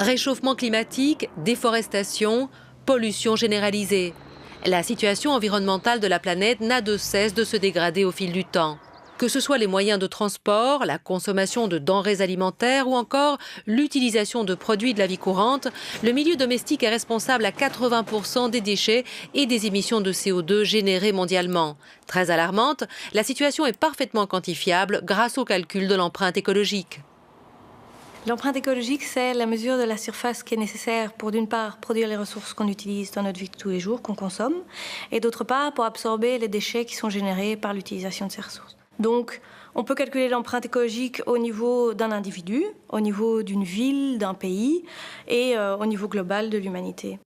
Réchauffement climatique, déforestation, pollution généralisée. La situation environnementale de la planète n'a de cesse de se dégrader au fil du temps. Que ce soit les moyens de transport, la consommation de denrées alimentaires ou encore l'utilisation de produits de la vie courante, le milieu domestique est responsable à 80% des déchets et des émissions de CO2 générées mondialement. Très alarmante, la situation est parfaitement quantifiable grâce au calcul de l'empreinte écologique. L'empreinte écologique, c'est la mesure de la surface qui est nécessaire pour, d'une part, produire les ressources qu'on utilise dans notre vie de tous les jours, qu'on consomme, et d'autre part, pour absorber les déchets qui sont générés par l'utilisation de ces ressources. Donc, on peut calculer l'empreinte écologique au niveau d'un individu, au niveau d'une ville, d'un pays, et au niveau global de l'humanité.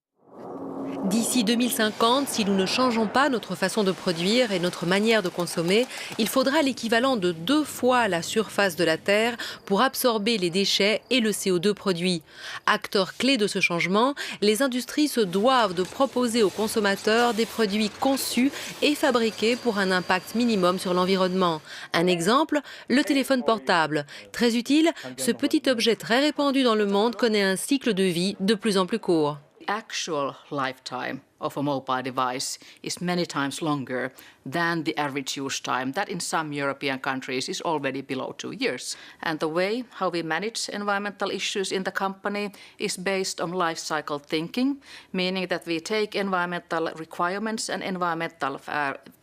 D'ici 2050, si nous ne changeons pas notre façon de produire et notre manière de consommer, il faudra l'équivalent de 2 fois la surface de la Terre pour absorber les déchets et le CO2 produit. Acteurs clés de ce changement, les industries se doivent de proposer aux consommateurs des produits conçus et fabriqués pour un impact minimum sur l'environnement. Un exemple, le téléphone portable. Très utile, ce petit objet très répandu dans le monde connaît un cycle de vie de plus en plus court. Actual lifetime of a mobile device is many times longer than the average use time that in some European countries is already below 2 years. And the way how we manage environmental issues in the company is based on life cycle thinking, meaning that we take environmental requirements and environmental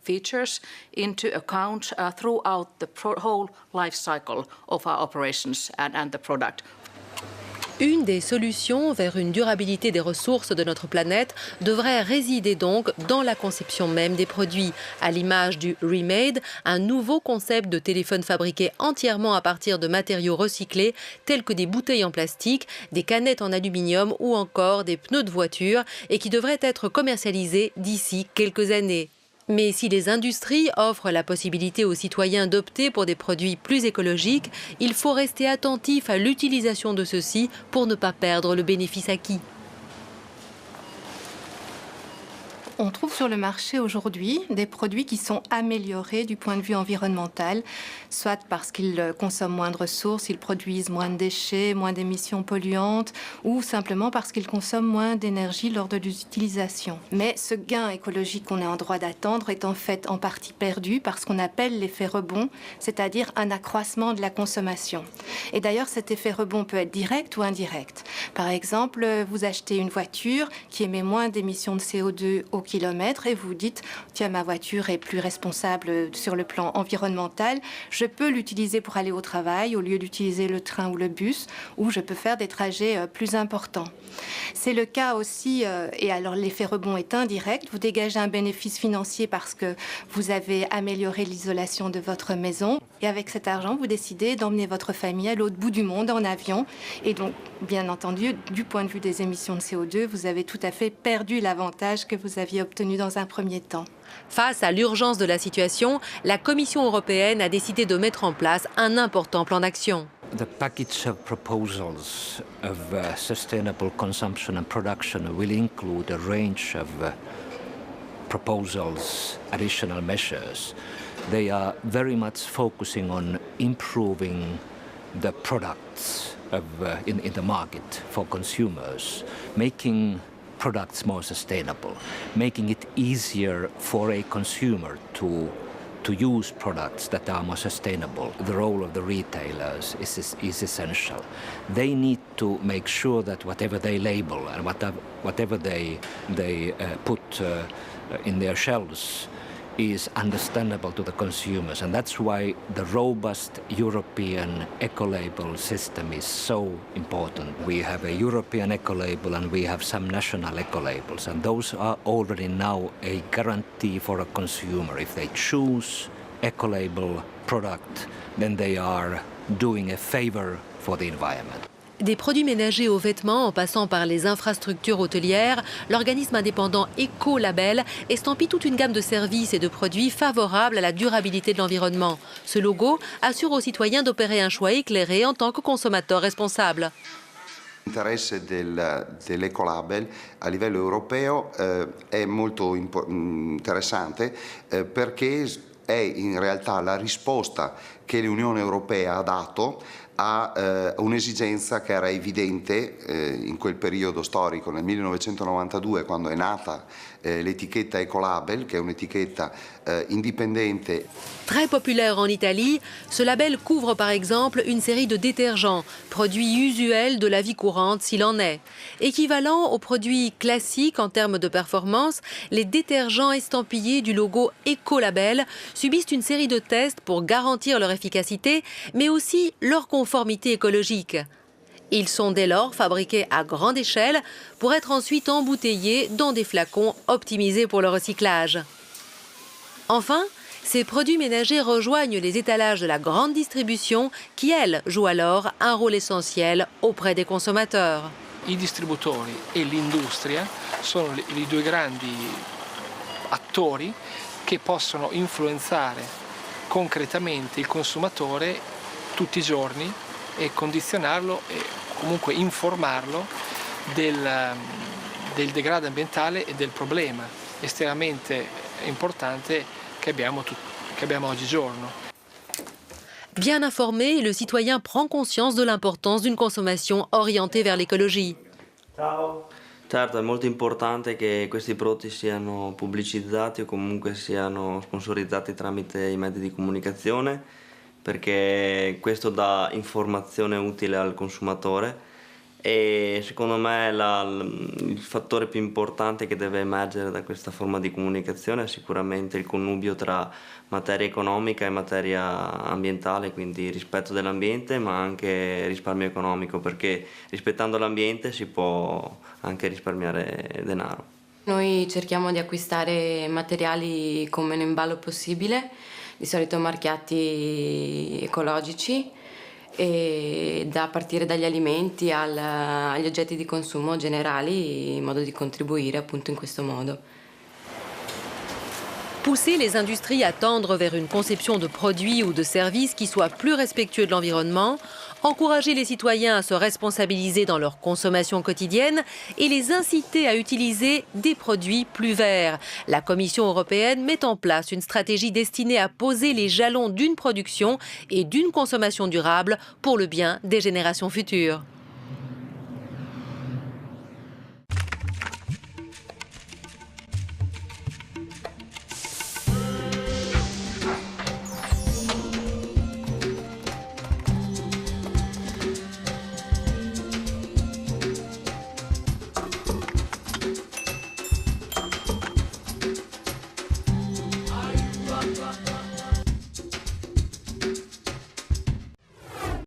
features into account throughout the whole life cycle of our operations and the product. Une des solutions vers une durabilité des ressources de notre planète devrait résider donc dans la conception même des produits, à l'image du Remade, un nouveau concept de téléphone fabriqué entièrement à partir de matériaux recyclés tels que des bouteilles en plastique, des canettes en aluminium ou encore des pneus de voiture et qui devrait être commercialisé d'ici quelques années. Mais si les industries offrent la possibilité aux citoyens d'opter pour des produits plus écologiques, il faut rester attentif à l'utilisation de ceux-ci pour ne pas perdre le bénéfice acquis. On trouve sur le marché aujourd'hui des produits qui sont améliorés du point de vue environnemental, soit parce qu'ils consomment moins de ressources, ils produisent moins de déchets, moins d'émissions polluantes, ou simplement parce qu'ils consomment moins d'énergie lors de l'utilisation. Mais ce gain écologique qu'on est en droit d'attendre est en fait en partie perdu par ce qu'on appelle l'effet rebond, c'est-à-dire un accroissement de la consommation. Et d'ailleurs, cet effet rebond peut être direct ou indirect. Par exemple, vous achetez une voiture qui émet moins d'émissions de CO2 au kilomètre et vous dites tiens, ma voiture est plus responsable sur le plan environnemental, je peux l'utiliser pour aller au travail au lieu d'utiliser le train ou le bus, ou je peux faire des trajets plus importants. C'est le cas aussi, et alors l'effet rebond est indirect, vous dégagez un bénéfice financier parce que vous avez amélioré l'isolation de votre maison et avec cet argent vous décidez d'emmener votre famille à l'autre bout du monde en avion et donc bien entendu du point de vue des émissions de CO2 vous avez tout à fait perdu l'avantage que vous aviez obtenu dans un premier temps. Face à l'urgence de la situation, la Commission européenne a décidé de mettre en place un important plan d'action. The package of proposals of sustainable consumption and production will include a range of proposals, additional measures. They are very much focusing on improving the products in the market for consumers, making products more sustainable, making it easier for a consumer to use products that are more sustainable. The role of the retailers is essential. They need to make sure that whatever they label and whatever they put in their shelves is understandable to the consumers, and that's why the robust European eco-label system is so important. We have a European eco-label and we have some national eco-labels, and those are already now a guarantee for a consumer. If they choose eco-label product, then they are doing a favor for the environment. Des produits ménagers aux vêtements en passant par les infrastructures hôtelières, l'organisme indépendant Ecolabel estampille toute une gamme de services et de produits favorables à la durabilité de l'environnement. Ce logo assure aux citoyens d'opérer un choix éclairé en tant que consommateurs responsables. L'interesse dell'Ecolabel a livello europeo è molto interessante perché è in realtà la risposta che l'Unione Europea ha dato a un'esigenza che era evidente in quel periodo storico, nel 1992, quando è nata l'étiquette Ecolabel, che è un'etichetta indipendente. Très populaire en Italie, ce label couvre par exemple une série de détergents, produits usuels de la vie courante s'il en est. Équivalent aux produits classiques en termes de performance, les détergents estampillés du logo Ecolabel subissent une série de tests pour garantir leur efficacité, mais aussi leur conformité écologique. Ils sont dès lors fabriqués à grande échelle pour être ensuite embouteillés dans des flacons optimisés pour le recyclage. Enfin, ces produits ménagers rejoignent les étalages de la grande distribution qui, elle, joue alors un rôle essentiel auprès des consommateurs. I distributori e l'industria sono i due grandi attori che possono influenzare concretamente il consumatore tutti i giorni e condizionarlo e comunque informarlo del degrado ambientale e del problema estremamente importante che abbiamo oggigiorno. Bien informé, le citoyen prend conscience de l'importance d'une consommation orientée vers l'écologie. Certo, è molto importante che questi prodotti siano pubblicizzati o comunque siano sponsorizzati tramite i mezzi di comunicazione, perché questo dà informazione utile al consumatore e secondo me il fattore più importante che deve emergere da questa forma di comunicazione è sicuramente il connubio tra materia economica e materia ambientale, quindi rispetto dell'ambiente ma anche risparmio economico, perché rispettando l'ambiente si può anche risparmiare denaro. Noi cerchiamo di acquistare materiali con meno imballo possibile, di solito marchiati ecologici, e da partire dagli alimenti agli oggetti di consumo generali, in modo di contribuire appunto in questo modo. Pousser les industries à tendre vers une conception de produits ou de services qui soit plus respectueux de l'environnement, encourager les citoyens à se responsabiliser dans leur consommation quotidienne et les inciter à utiliser des produits plus verts. La Commission européenne met en place une stratégie destinée à poser les jalons d'une production et d'une consommation durable pour le bien des générations futures.